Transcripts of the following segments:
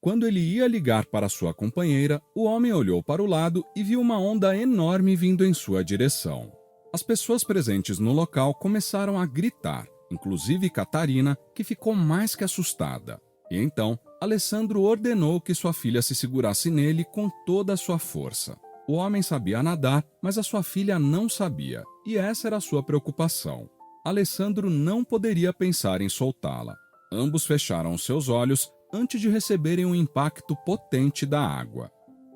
Quando ele ia ligar para sua companheira, o homem olhou para o lado e viu uma onda enorme vindo em sua direção. As pessoas presentes no local começaram a gritar, inclusive Catarina, que ficou mais que assustada. E então, Alessandro ordenou que sua filha se segurasse nele com toda a sua força. O homem sabia nadar, mas a sua filha não sabia, e essa era a sua preocupação. Alessandro não poderia pensar em soltá-la. Ambos fecharam seus olhos antes de receberem um impacto potente da água.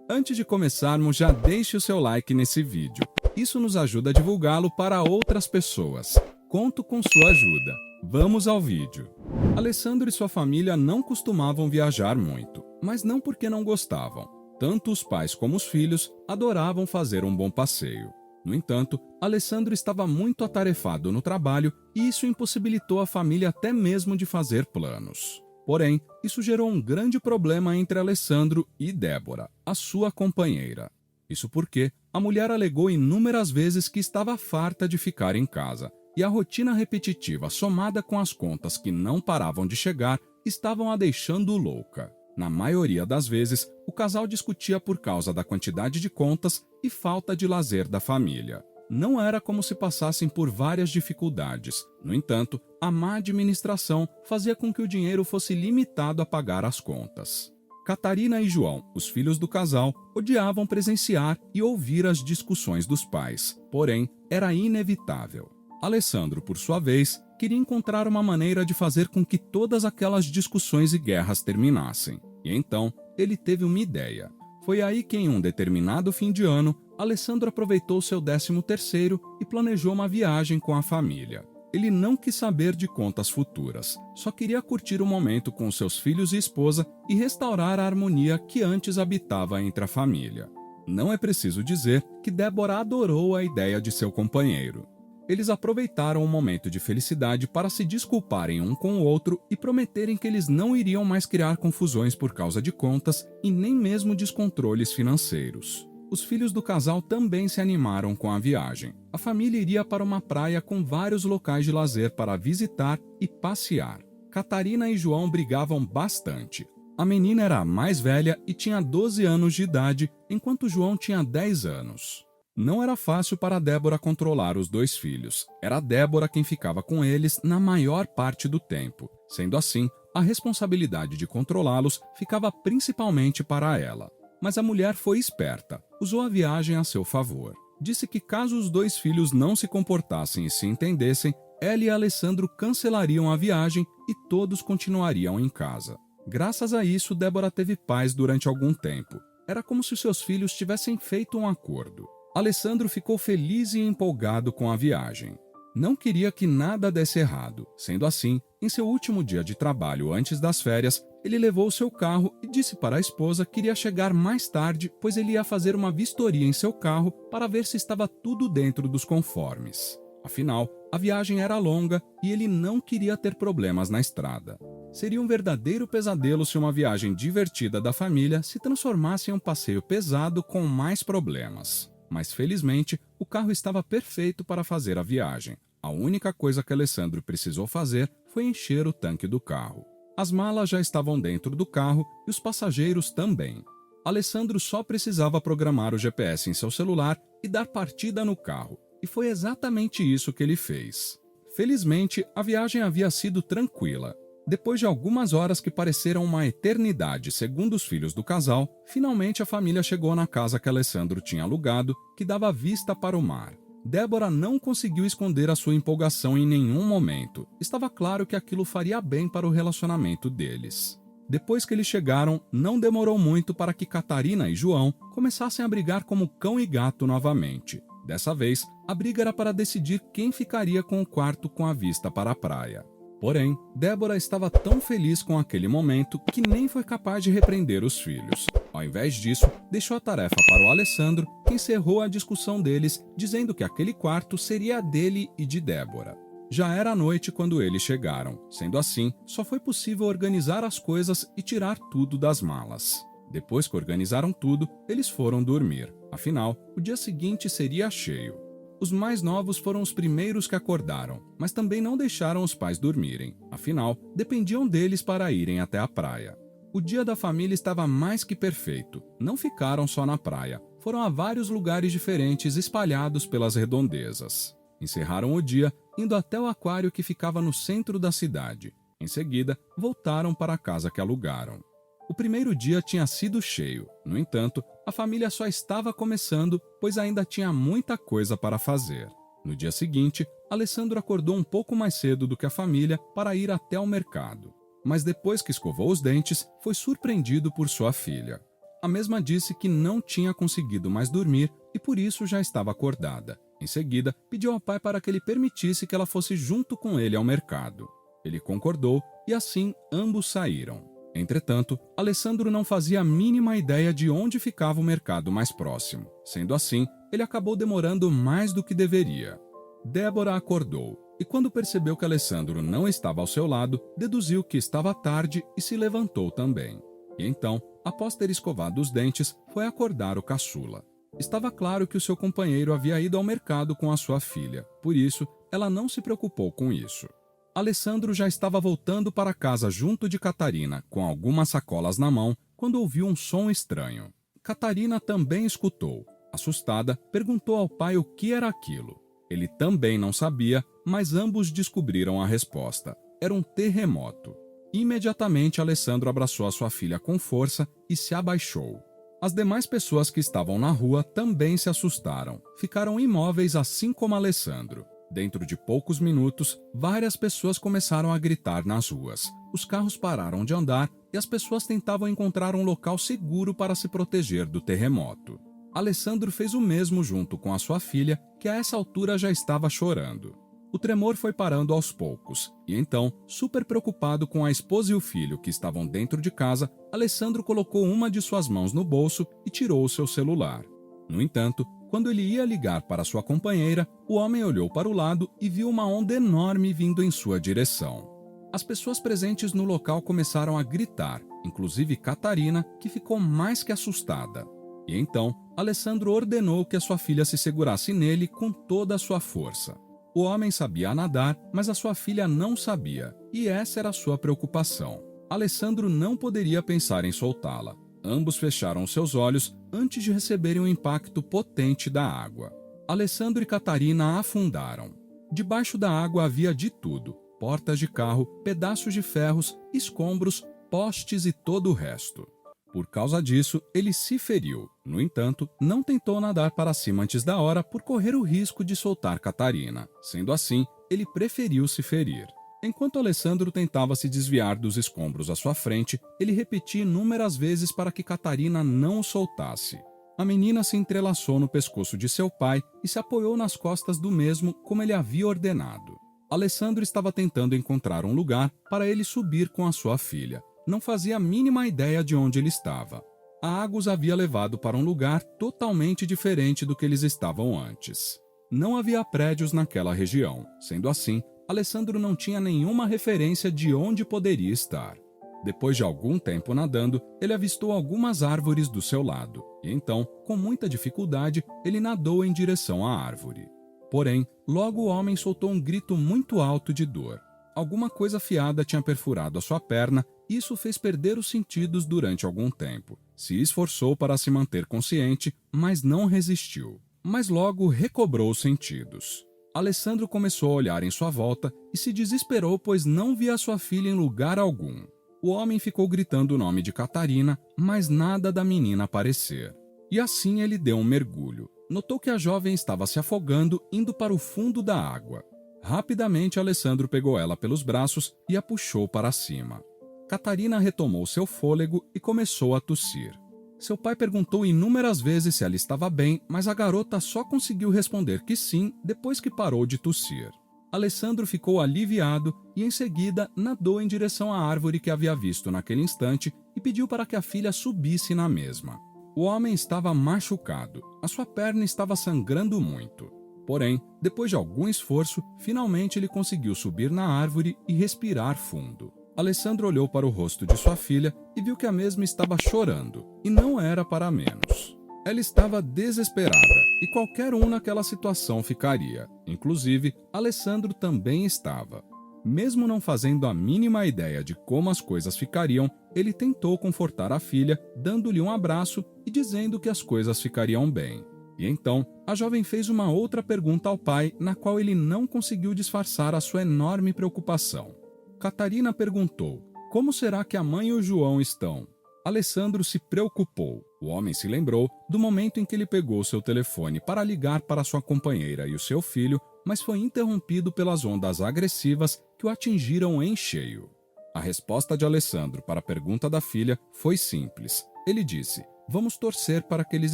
Antes de começarmos, já deixe o seu like nesse vídeo. Isso nos ajuda a divulgá-lo para outras pessoas. Conto com sua ajuda. Vamos ao vídeo. Alessandro e sua família não costumavam viajar muito, mas não porque não gostavam. Tanto os pais como os filhos adoravam fazer um bom passeio. No entanto, Alessandro estava muito atarefado no trabalho e isso impossibilitou a família até mesmo de fazer planos. Porém, isso gerou um grande problema entre Alessandro e Débora, a sua companheira. Isso porque a mulher alegou inúmeras vezes que estava farta de ficar em casa, e a rotina repetitiva somada com as contas que não paravam de chegar estavam a deixando louca. Na maioria das vezes, o casal discutia por causa da quantidade de contas e falta de lazer da família. Não era como se passassem por várias dificuldades. No entanto, a má administração fazia com que o dinheiro fosse limitado a pagar as contas. Catarina e João, os filhos do casal, odiavam presenciar e ouvir as discussões dos pais. Porém, era inevitável. Alessandro, por sua vez, queria encontrar uma maneira de fazer com que todas aquelas discussões e guerras terminassem. E então, ele teve uma ideia. Foi aí que, em um determinado fim de ano, Alessandro aproveitou seu 13º e planejou uma viagem com a família. Ele não quis saber de contas futuras, só queria curtir o momento com seus filhos e esposa e restaurar a harmonia que antes habitava entre a família. Não é preciso dizer que Débora adorou a ideia de seu companheiro. Eles aproveitaram o momento de felicidade para se desculparem um com o outro e prometerem que eles não iriam mais criar confusões por causa de contas e nem mesmo descontroles financeiros. Os filhos do casal também se animaram com a viagem. A família iria para uma praia com vários locais de lazer para visitar e passear. Catarina e João brigavam bastante. A menina era a mais velha e tinha 12 anos de idade, enquanto João tinha 10 anos. Não era fácil para Débora controlar os dois filhos. Era Débora quem ficava com eles na maior parte do tempo. Sendo assim, a responsabilidade de controlá-los ficava principalmente para ela. Mas a mulher foi esperta, usou a viagem a seu favor. Disse que caso os dois filhos não se comportassem e se entendessem, ela e Alessandro cancelariam a viagem e todos continuariam em casa. Graças a isso, Débora teve paz durante algum tempo. Era como se seus filhos tivessem feito um acordo. Alessandro ficou feliz e empolgado com a viagem. Não queria que nada desse errado. Sendo assim, em seu último dia de trabalho antes das férias, ele levou seu carro e disse para a esposa que iria chegar mais tarde, pois ele ia fazer uma vistoria em seu carro para ver se estava tudo dentro dos conformes. Afinal, a viagem era longa e ele não queria ter problemas na estrada. Seria um verdadeiro pesadelo se uma viagem divertida da família se transformasse em um passeio pesado com mais problemas. Mas, felizmente, o carro estava perfeito para fazer a viagem. A única coisa que Alessandro precisou fazer foi encher o tanque do carro. As malas já estavam dentro do carro e os passageiros também. Alessandro só precisava programar o GPS em seu celular e dar partida no carro. E foi exatamente isso que ele fez. Felizmente, a viagem havia sido tranquila. Depois de algumas horas que pareceram uma eternidade, segundo os filhos do casal, finalmente a família chegou na casa que Alessandro tinha alugado, que dava vista para o mar. Débora não conseguiu esconder a sua empolgação em nenhum momento. Estava claro que aquilo faria bem para o relacionamento deles. Depois que eles chegaram, não demorou muito para que Catarina e João começassem a brigar como cão e gato novamente. Dessa vez, a briga era para decidir quem ficaria com o quarto com a vista para a praia. Porém, Débora estava tão feliz com aquele momento que nem foi capaz de repreender os filhos. Ao invés disso, deixou a tarefa para o Alessandro, que encerrou a discussão deles, dizendo que aquele quarto seria dele e de Débora. Já era noite quando eles chegaram. Sendo assim, só foi possível organizar as coisas e tirar tudo das malas. Depois que organizaram tudo, eles foram dormir. Afinal, o dia seguinte seria cheio. Os mais novos foram os primeiros que acordaram, mas também não deixaram os pais dormirem. Afinal, dependiam deles para irem até a praia. O dia da família estava mais que perfeito. Não ficaram só na praia. Foram a vários lugares diferentes espalhados pelas redondezas. Encerraram o dia indo até o aquário que ficava no centro da cidade. Em seguida, voltaram para a casa que alugaram. O primeiro dia tinha sido cheio. No entanto, a família só estava começando, pois ainda tinha muita coisa para fazer. No dia seguinte, Alessandro acordou um pouco mais cedo do que a família para ir até o mercado. Mas depois que escovou os dentes, foi surpreendido por sua filha. A mesma disse que não tinha conseguido mais dormir e por isso já estava acordada. Em seguida, pediu ao pai para que ele permitisse que ela fosse junto com ele ao mercado. Ele concordou e assim ambos saíram. Entretanto, Alessandro não fazia a mínima ideia de onde ficava o mercado mais próximo. Sendo assim, ele acabou demorando mais do que deveria. Débora acordou e, quando percebeu que Alessandro não estava ao seu lado, deduziu que estava tarde e se levantou também. E então, após ter escovado os dentes, foi acordar o caçula. Estava claro que o seu companheiro havia ido ao mercado com a sua filha, por isso, ela não se preocupou com isso. Alessandro já estava voltando para casa junto de Catarina, com algumas sacolas na mão, quando ouviu um som estranho. Catarina também escutou. Assustada, perguntou ao pai o que era aquilo. Ele também não sabia, mas ambos descobriram a resposta. Era um terremoto. Imediatamente, Alessandro abraçou a sua filha com força e se abaixou. As demais pessoas que estavam na rua também se assustaram. Ficaram imóveis assim como Alessandro. Dentro de poucos minutos, várias pessoas começaram a gritar nas ruas. Os carros pararam de andar e as pessoas tentavam encontrar um local seguro para se proteger do terremoto. Alessandro fez o mesmo junto com a sua filha, que a essa altura já estava chorando. O tremor foi parando aos poucos, e então, super preocupado com a esposa e o filho que estavam dentro de casa, Alessandro colocou uma de suas mãos no bolso e tirou o seu celular. No entanto, quando ele ia ligar para sua companheira, o homem olhou para o lado e viu uma onda enorme vindo em sua direção. As pessoas presentes no local começaram a gritar, inclusive Catarina, que ficou mais que assustada. E então, Alessandro ordenou que a sua filha se segurasse nele com toda a sua força. O homem sabia nadar, mas a sua filha não sabia, e essa era a sua preocupação. Alessandro não poderia pensar em soltá-la. Ambos fecharam seus olhos antes de receberem um impacto potente da água. Alessandro e Catarina afundaram. Debaixo da água havia de tudo: portas de carro, pedaços de ferros, escombros, postes e todo o resto. Por causa disso, ele se feriu. No entanto, não tentou nadar para cima antes da hora por correr o risco de soltar Catarina. Sendo assim, ele preferiu se ferir. Enquanto Alessandro tentava se desviar dos escombros à sua frente, ele repetia inúmeras vezes para que Catarina não o soltasse. A menina se entrelaçou no pescoço de seu pai e se apoiou nas costas do mesmo como ele havia ordenado. Alessandro estava tentando encontrar um lugar para ele subir com a sua filha. Não fazia a mínima ideia de onde ele estava. A água os havia levado para um lugar totalmente diferente do que eles estavam antes. Não havia prédios naquela região. Sendo assim, Alessandro não tinha nenhuma referência de onde poderia estar. Depois de algum tempo nadando, ele avistou algumas árvores do seu lado, e então, com muita dificuldade, ele nadou em direção à árvore. Porém, logo o homem soltou um grito muito alto de dor. Alguma coisa afiada tinha perfurado a sua perna e isso fez perder os sentidos durante algum tempo. Se esforçou para se manter consciente, mas não resistiu. Mas logo recobrou os sentidos. Alessandro começou a olhar em sua volta e se desesperou, pois não via sua filha em lugar algum. O homem ficou gritando o nome de Catarina, mas nada da menina aparecer. E assim ele deu um mergulho. Notou que a jovem estava se afogando, indo para o fundo da água. Rapidamente, Alessandro pegou ela pelos braços e a puxou para cima. Catarina retomou seu fôlego e começou a tossir. Seu pai perguntou inúmeras vezes se ela estava bem, mas a garota só conseguiu responder que sim depois que parou de tossir. Alessandro ficou aliviado e, em seguida, nadou em direção à árvore que havia visto naquele instante e pediu para que a filha subisse na mesma. O homem estava machucado, a sua perna estava sangrando muito. Porém, depois de algum esforço, finalmente ele conseguiu subir na árvore e respirar fundo. Alessandro olhou para o rosto de sua filha e viu que a mesma estava chorando, e não era para menos. Ela estava desesperada, e qualquer um naquela situação ficaria. Inclusive, Alessandro também estava. Mesmo não fazendo a mínima ideia de como as coisas ficariam, ele tentou confortar a filha, dando-lhe um abraço e dizendo que as coisas ficariam bem. E então, a jovem fez uma outra pergunta ao pai, na qual ele não conseguiu disfarçar a sua enorme preocupação. Catarina perguntou: como será que a mãe e o João estão? Alessandro se preocupou. O homem se lembrou do momento em que ele pegou seu telefone para ligar para sua companheira e o seu filho, mas foi interrompido pelas ondas agressivas que o atingiram em cheio. A resposta de Alessandro para a pergunta da filha foi simples. Ele disse: vamos torcer para que eles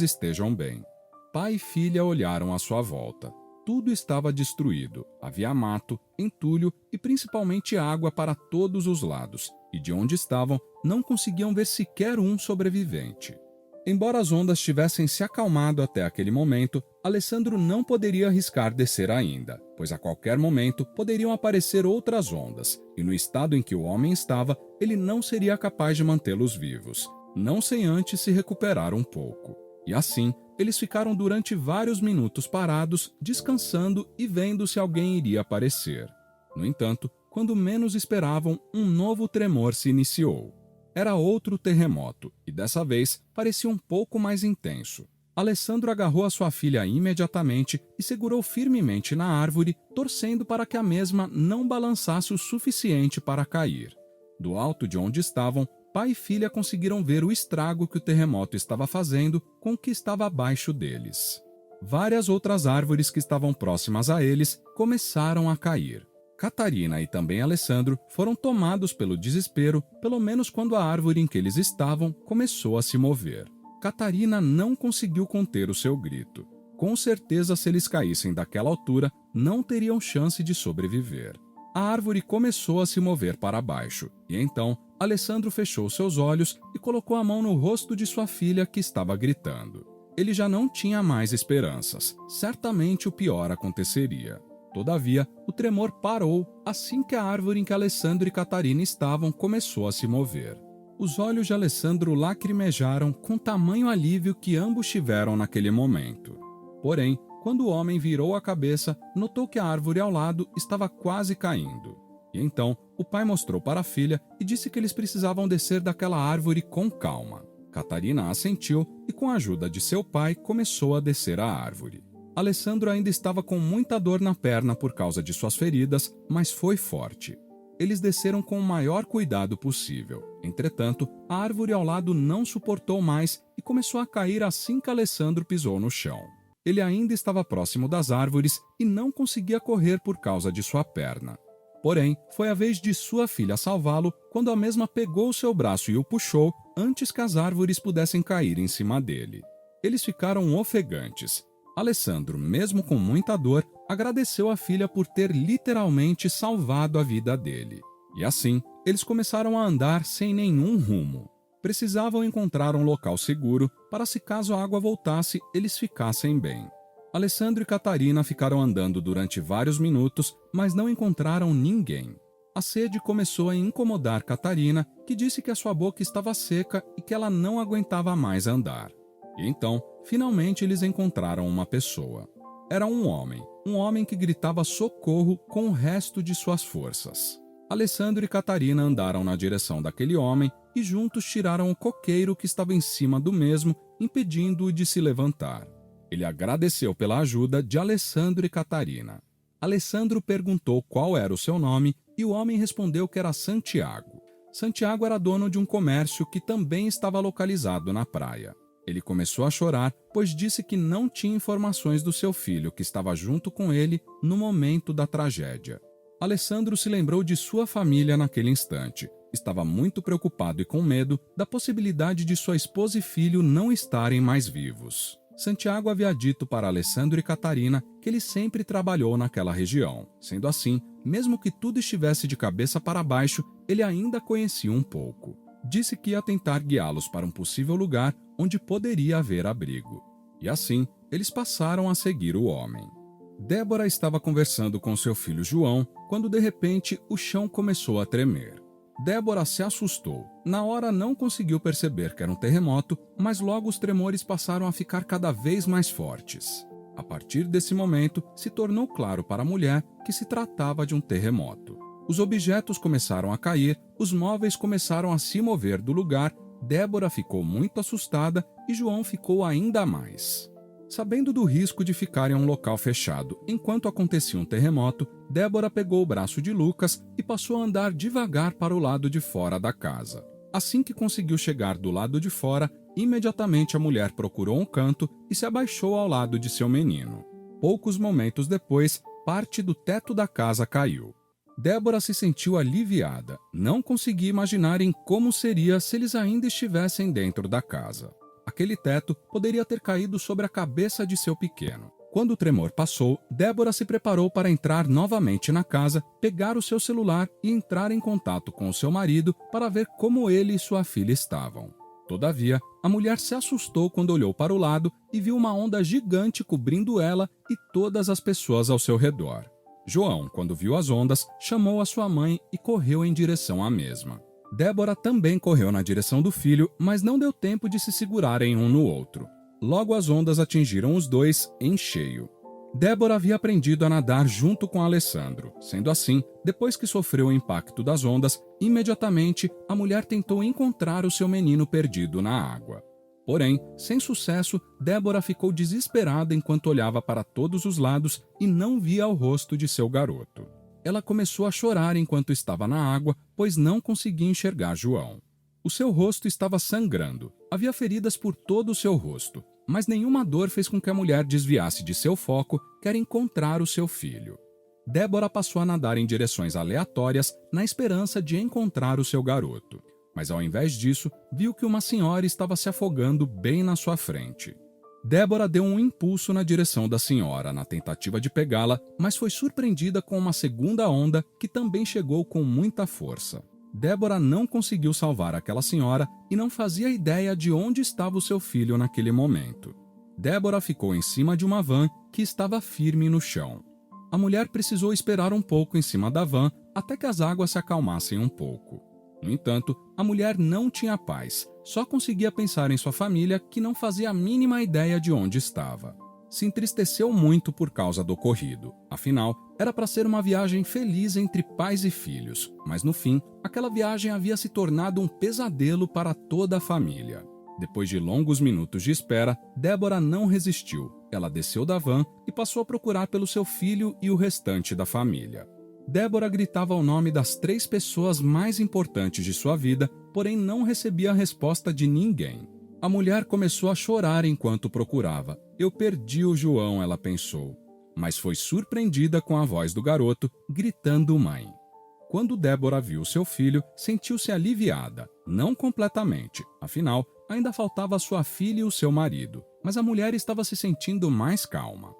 estejam bem. Pai e filha olharam à sua volta. Tudo estava destruído. Havia mato, entulho e principalmente água para todos os lados, e de onde estavam não conseguiam ver sequer um sobrevivente. Embora as ondas tivessem se acalmado até aquele momento, Alessandro não poderia arriscar descer ainda, pois a qualquer momento poderiam aparecer outras ondas, e no estado em que o homem estava, ele não seria capaz de mantê-los vivos, não sem antes se recuperar um pouco. E assim, eles ficaram durante vários minutos parados, descansando e vendo se alguém iria aparecer. No entanto, quando menos esperavam, um novo tremor se iniciou. Era outro terremoto, e dessa vez parecia um pouco mais intenso. Alessandro agarrou a sua filha imediatamente e segurou firmemente na árvore, torcendo para que a mesma não balançasse o suficiente para cair. Do alto de onde estavam, pai e filha conseguiram ver o estrago que o terremoto estava fazendo com o que estava abaixo deles. Várias outras árvores que estavam próximas a eles começaram a cair. Catarina e também Alessandro foram tomados pelo desespero, pelo menos quando a árvore em que eles estavam começou a se mover. Catarina não conseguiu conter o seu grito. Com certeza, se eles caíssem daquela altura, não teriam chance de sobreviver. A árvore começou a se mover para baixo, e então Alessandro fechou seus olhos e colocou a mão no rosto de sua filha, que estava gritando. Ele já não tinha mais esperanças. Certamente o pior aconteceria. Todavia, o tremor parou assim que a árvore em que Alessandro e Catarina estavam começou a se mover. Os olhos de Alessandro lacrimejaram com tamanho alívio que ambos tiveram naquele momento. Porém, quando o homem virou a cabeça, notou que a árvore ao lado estava quase caindo. E então, o pai mostrou para a filha e disse que eles precisavam descer daquela árvore com calma. Catarina assentiu e, com a ajuda de seu pai, começou a descer a árvore. Alessandro ainda estava com muita dor na perna por causa de suas feridas, mas foi forte. Eles desceram com o maior cuidado possível. Entretanto, a árvore ao lado não suportou mais e começou a cair assim que Alessandro pisou no chão. Ele ainda estava próximo das árvores e não conseguia correr por causa de sua perna. Porém, foi a vez de sua filha salvá-lo quando a mesma pegou seu braço e o puxou antes que as árvores pudessem cair em cima dele. Eles ficaram ofegantes. Alessandro, mesmo com muita dor, agradeceu a filha por ter literalmente salvado a vida dele. E assim, eles começaram a andar sem nenhum rumo. Precisavam encontrar um local seguro para, se caso a água voltasse, eles ficassem bem. Alessandro e Catarina ficaram andando durante vários minutos, mas não encontraram ninguém. A sede começou a incomodar Catarina, que disse que a sua boca estava seca e que ela não aguentava mais andar. E então, finalmente eles encontraram uma pessoa. Era um homem que gritava socorro com o resto de suas forças. Alessandro e Catarina andaram na direção daquele homem e juntos tiraram o coqueiro que estava em cima do mesmo, impedindo-o de se levantar. Ele agradeceu pela ajuda de Alessandro e Catarina. Alessandro perguntou qual era o seu nome e o homem respondeu que era Santiago. Santiago era dono de um comércio que também estava localizado na praia. Ele começou a chorar, pois disse que não tinha informações do seu filho, que estava junto com ele no momento da tragédia. Alessandro se lembrou de sua família naquele instante. Estava muito preocupado e com medo da possibilidade de sua esposa e filho não estarem mais vivos. Santiago havia dito para Alessandro e Catarina que ele sempre trabalhou naquela região. Sendo assim, mesmo que tudo estivesse de cabeça para baixo, ele ainda conhecia um pouco. Disse que ia tentar guiá-los para um possível lugar onde poderia haver abrigo. E assim, eles passaram a seguir o homem. Débora estava conversando com seu filho João, quando de repente o chão começou a tremer. Débora se assustou. Na hora não conseguiu perceber que era um terremoto, mas logo os tremores passaram a ficar cada vez mais fortes. A partir desse momento, se tornou claro para a mulher que se tratava de um terremoto. Os objetos começaram a cair, os móveis começaram a se mover do lugar, Débora ficou muito assustada e João ficou ainda mais. Sabendo do risco de ficar em um local fechado enquanto acontecia um terremoto, Débora pegou o braço de Lucas e passou a andar devagar para o lado de fora da casa. Assim que conseguiu chegar do lado de fora, imediatamente a mulher procurou um canto e se abaixou ao lado de seu menino. Poucos momentos depois, parte do teto da casa caiu. Débora se sentiu aliviada. Não conseguia imaginar em como seria se eles ainda estivessem dentro da casa. Aquele teto poderia ter caído sobre a cabeça de seu pequeno. Quando o tremor passou, Débora se preparou para entrar novamente na casa, pegar o seu celular e entrar em contato com o seu marido para ver como ele e sua filha estavam. Todavia, a mulher se assustou quando olhou para o lado e viu uma onda gigante cobrindo ela e todas as pessoas ao seu redor. João, quando viu as ondas, chamou a sua mãe e correu em direção à mesma. Débora também correu na direção do filho, mas não deu tempo de se segurarem um no outro. Logo as ondas atingiram os dois em cheio. Débora havia aprendido a nadar junto com Alessandro. Sendo assim, depois que sofreu o impacto das ondas, imediatamente a mulher tentou encontrar o seu menino perdido na água. Porém, sem sucesso, Débora ficou desesperada enquanto olhava para todos os lados e não via o rosto de seu garoto. Ela começou a chorar enquanto estava na água, pois não conseguia enxergar João. O seu rosto estava sangrando. Havia feridas por todo o seu rosto, mas nenhuma dor fez com que a mulher desviasse de seu foco, que era encontrar o seu filho. Débora passou a nadar em direções aleatórias na esperança de encontrar o seu garoto. Mas ao invés disso, viu que uma senhora estava se afogando bem na sua frente. Débora deu um impulso na direção da senhora na tentativa de pegá-la, mas foi surpreendida com uma segunda onda que também chegou com muita força. Débora não conseguiu salvar aquela senhora e não fazia ideia de onde estava o seu filho naquele momento. Débora ficou em cima de uma van que estava firme no chão. A mulher precisou esperar um pouco em cima da van até que as águas se acalmassem um pouco. No entanto, a mulher não tinha paz, só conseguia pensar em sua família que não fazia a mínima ideia de onde estava. Se entristeceu muito por causa do ocorrido. Afinal, era para ser uma viagem feliz entre pais e filhos, mas no fim, aquela viagem havia se tornado um pesadelo para toda a família. Depois de longos minutos de espera, Débora não resistiu. Ela desceu da van e passou a procurar pelo seu filho e o restante da família. Débora gritava o nome das 3 pessoas mais importantes de sua vida, porém não recebia a resposta de ninguém. A mulher começou a chorar enquanto procurava. Eu perdi o João, ela pensou. Mas foi surpreendida com a voz do garoto, gritando mãe. Quando Débora viu seu filho, sentiu-se aliviada. Não completamente, afinal, ainda faltava sua filha e o seu marido. Mas a mulher estava se sentindo mais calma.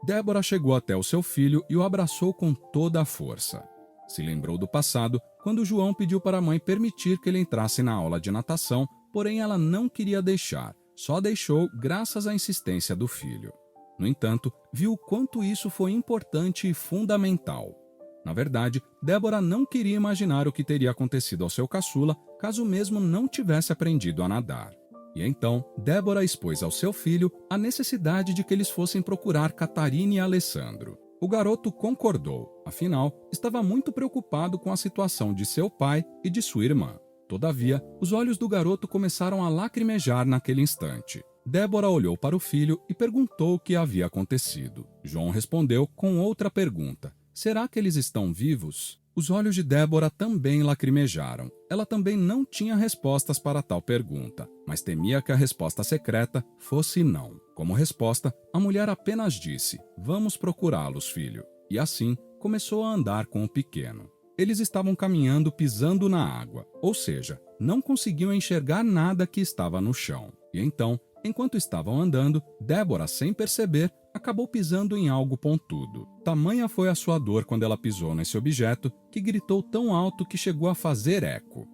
Débora chegou até o seu filho e o abraçou com toda a força. Se lembrou do passado, quando João pediu para a mãe permitir que ele entrasse na aula de natação, porém ela não queria deixar, só deixou graças à insistência do filho. No entanto, viu o quanto isso foi importante e fundamental. Na verdade, Débora não queria imaginar o que teria acontecido ao seu caçula caso mesmo não tivesse aprendido a nadar. E então, Débora expôs ao seu filho a necessidade de que eles fossem procurar Catarina e Alessandro. O garoto concordou, afinal, estava muito preocupado com a situação de seu pai e de sua irmã. Todavia, os olhos do garoto começaram a lacrimejar naquele instante. Débora olhou para o filho e perguntou o que havia acontecido. João respondeu com outra pergunta. Será que eles estão vivos? Os olhos de Débora também lacrimejaram. Ela também não tinha respostas para tal pergunta, mas temia que a resposta secreta fosse não. Como resposta, a mulher apenas disse, vamos procurá-los, filho. E assim, começou a andar com o pequeno. Eles estavam caminhando pisando na água, ou seja, não conseguiam enxergar nada que estava no chão. E então, enquanto estavam andando, Débora, sem perceber, acabou pisando em algo pontudo. Tamanha foi a sua dor quando ela pisou nesse objeto que gritou tão alto que chegou a fazer eco.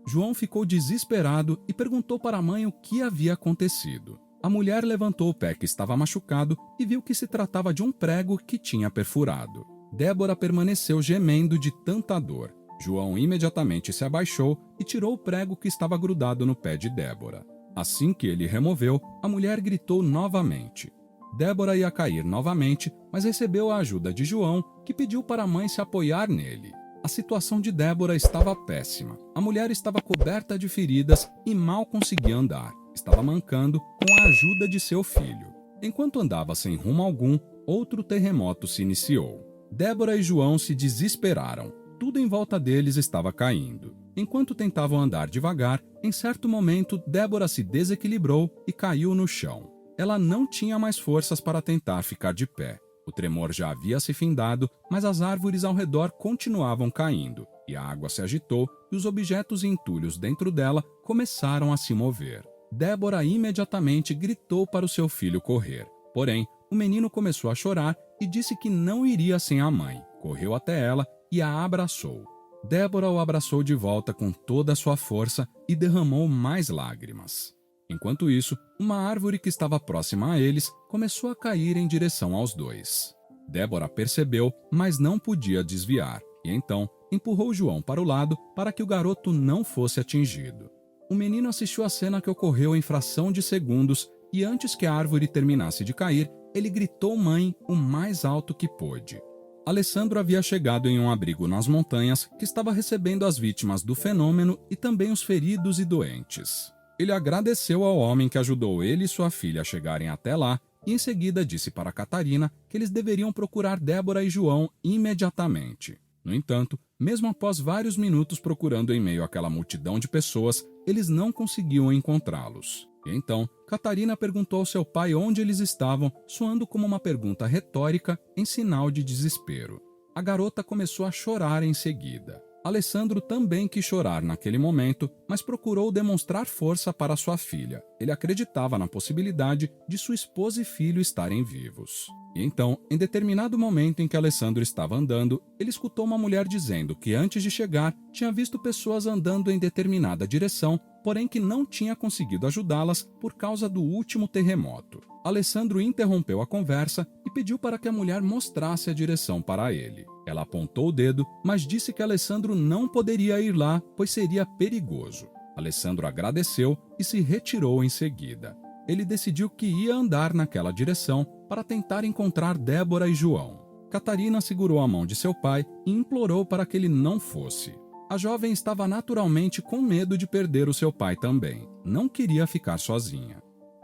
João ficou desesperado e perguntou para a mãe o que havia acontecido. A mulher levantou o pé que estava machucado e viu que se tratava de um prego que tinha perfurado. Débora permaneceu gemendo de tanta dor. João imediatamente se abaixou e tirou o prego que estava grudado no pé de Débora. Assim que ele removeu, a mulher gritou novamente. Débora ia cair novamente, mas recebeu a ajuda de João, que pediu para a mãe se apoiar nele. A situação de Débora estava péssima. A mulher estava coberta de feridas e mal conseguia andar. Estava mancando com a ajuda de seu filho. Enquanto andava sem rumo algum, outro terremoto se iniciou. Débora e João se desesperaram. Tudo em volta deles estava caindo. Enquanto tentavam andar devagar, em certo momento Débora se desequilibrou e caiu no chão. Ela não tinha mais forças para tentar ficar de pé. O tremor já havia se findado, mas as árvores ao redor continuavam caindo, e a água se agitou e os objetos e entulhos dentro dela começaram a se mover. Débora imediatamente gritou para o seu filho correr. Porém, o menino começou a chorar e disse que não iria sem a mãe. Correu até ela e a abraçou. Débora o abraçou de volta com toda a sua força e derramou mais lágrimas. Enquanto isso, uma árvore que estava próxima a eles começou a cair em direção aos dois. Débora percebeu, mas não podia desviar, e então empurrou João para o lado para que o garoto não fosse atingido. O menino assistiu à cena que ocorreu em fração de segundos e antes que a árvore terminasse de cair, ele gritou "mãe" o mais alto que pôde. Alessandro havia chegado em um abrigo nas montanhas que estava recebendo as vítimas do fenômeno e também os feridos e doentes. Ele agradeceu ao homem que ajudou ele e sua filha a chegarem até lá e em seguida disse para Catarina que eles deveriam procurar Débora e João imediatamente. No entanto, mesmo após vários minutos procurando em meio àquela multidão de pessoas, eles não conseguiam encontrá-los. E então, Catarina perguntou ao seu pai onde eles estavam, soando como uma pergunta retórica em sinal de desespero. A garota começou a chorar em seguida. Alessandro também quis chorar naquele momento, mas procurou demonstrar força para sua filha. Ele acreditava na possibilidade de sua esposa e filho estarem vivos. E então, em determinado momento em que Alessandro estava andando, ele escutou uma mulher dizendo que antes de chegar, tinha visto pessoas andando em determinada direção, porém que não tinha conseguido ajudá-las por causa do último terremoto. Alessandro interrompeu a conversa e pediu para que a mulher mostrasse a direção para ele. Ela apontou o dedo, mas disse que Alessandro não poderia ir lá, pois seria perigoso. Alessandro agradeceu e se retirou em seguida. Ele decidiu que ia andar naquela direção para tentar encontrar Débora e João. Catarina segurou a mão de seu pai e implorou para que ele não fosse. A jovem estava naturalmente com medo de perder o seu pai também. Não queria ficar sozinha.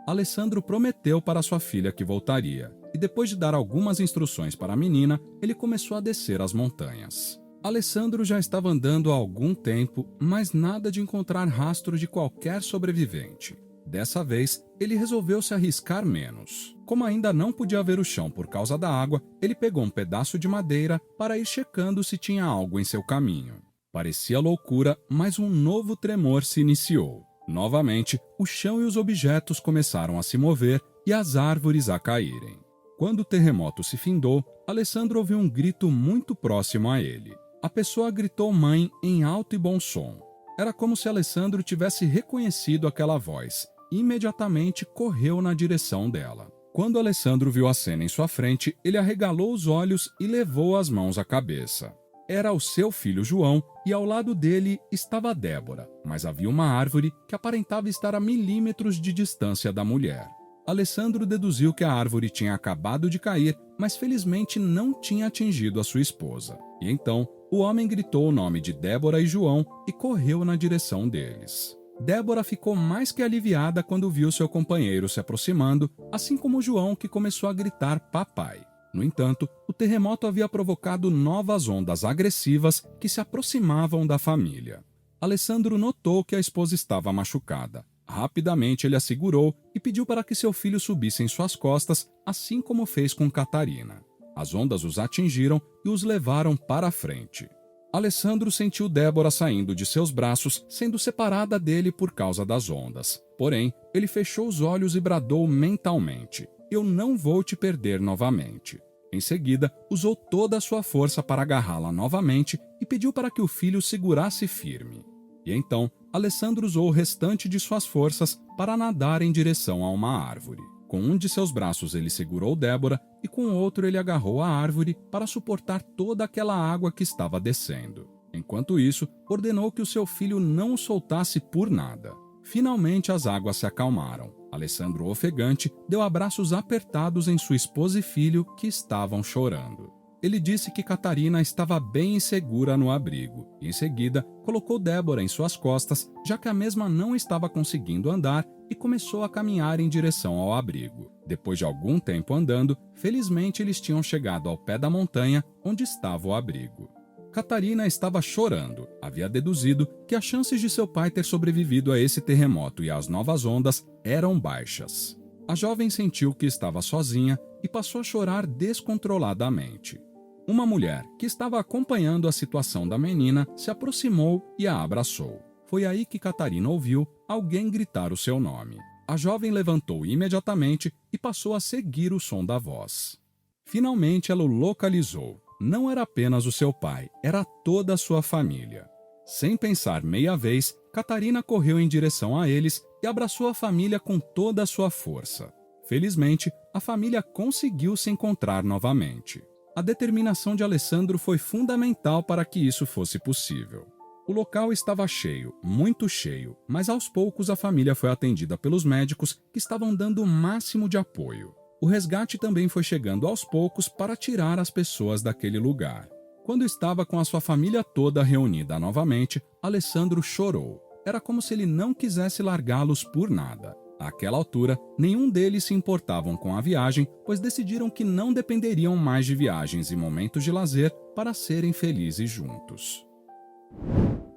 Alessandro prometeu para sua filha que voltaria, e depois de dar algumas instruções para a menina, ele começou a descer as montanhas. Alessandro já estava andando há algum tempo, mas nada de encontrar rastro de qualquer sobrevivente. Dessa vez, ele resolveu se arriscar menos. Como ainda não podia ver o chão por causa da água, ele pegou um pedaço de madeira para ir checando se tinha algo em seu caminho. Parecia loucura, mas um novo tremor se iniciou. Novamente, o chão e os objetos começaram a se mover e as árvores a caírem. Quando o terremoto se findou, Alessandro ouviu um grito muito próximo a ele. A pessoa gritou "mãe" em alto e bom som. Era como se Alessandro tivesse reconhecido aquela voz. Imediatamente correu na direção dela. Quando Alessandro viu a cena em sua frente, ele arregalou os olhos e levou as mãos à cabeça. Era o seu filho João e ao lado dele estava Débora, mas havia uma árvore que aparentava estar a milímetros de distância da mulher. Alessandro deduziu que a árvore tinha acabado de cair, mas felizmente não tinha atingido a sua esposa. E então, o homem gritou o nome de Débora e João e correu na direção deles. Débora ficou mais que aliviada quando viu seu companheiro se aproximando, assim como João, que começou a gritar "papai". No entanto, o terremoto havia provocado novas ondas agressivas que se aproximavam da família. Alessandro notou que a esposa estava machucada. Rapidamente ele a segurou e pediu para que seu filho subisse em suas costas, assim como fez com Catarina. As ondas os atingiram e os levaram para a frente. Alessandro sentiu Débora saindo de seus braços, sendo separada dele por causa das ondas. Porém, ele fechou os olhos e bradou mentalmente: "Eu não vou te perder novamente". Em seguida, usou toda a sua força para agarrá-la novamente e pediu para que o filho segurasse firme. E então, Alessandro usou o restante de suas forças para nadar em direção a uma árvore. Com um de seus braços ele segurou Débora e com o outro ele agarrou a árvore para suportar toda aquela água que estava descendo. Enquanto isso, ordenou que o seu filho não o soltasse por nada. Finalmente as águas se acalmaram. Alessandro, ofegante, deu abraços apertados em sua esposa e filho que estavam chorando. Ele disse que Catarina estava bem insegura no abrigo e, em seguida, colocou Débora em suas costas, já que a mesma não estava conseguindo andar, e começou a caminhar em direção ao abrigo. Depois de algum tempo andando, felizmente eles tinham chegado ao pé da montanha onde estava o abrigo. Catarina estava chorando. Havia deduzido que as chances de seu pai ter sobrevivido a esse terremoto e às novas ondas eram baixas. A jovem sentiu que estava sozinha e passou a chorar descontroladamente. Uma mulher que estava acompanhando a situação da menina se aproximou e a abraçou. Foi aí que Catarina ouviu alguém gritar o seu nome. A jovem levantou imediatamente e passou a seguir o som da voz. Finalmente ela o localizou. Não era apenas o seu pai, era toda a sua família. Sem pensar meia vez, Catarina correu em direção a eles e abraçou a família com toda a sua força. Felizmente, a família conseguiu se encontrar novamente. A determinação de Alessandro foi fundamental para que isso fosse possível. O local estava cheio, muito cheio, mas aos poucos a família foi atendida pelos médicos que estavam dando o máximo de apoio. O resgate também foi chegando aos poucos para tirar as pessoas daquele lugar. Quando estava com a sua família toda reunida novamente, Alessandro chorou. Era como se ele não quisesse largá-los por nada. Àquela altura, nenhum deles se importavam com a viagem, pois decidiram que não dependeriam mais de viagens e momentos de lazer para serem felizes juntos.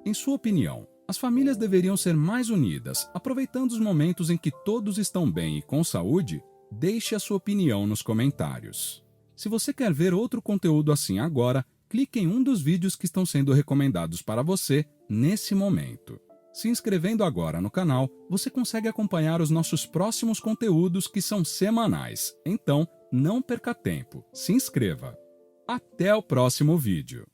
Em sua opinião, as famílias deveriam ser mais unidas, aproveitando os momentos em que todos estão bem e com saúde? Deixe a sua opinião nos comentários. Se você quer ver outro conteúdo assim agora, clique em um dos vídeos que estão sendo recomendados para você nesse momento. Se inscrevendo agora no canal, você consegue acompanhar os nossos próximos conteúdos que são semanais. Então, não perca tempo, se inscreva. Até o próximo vídeo.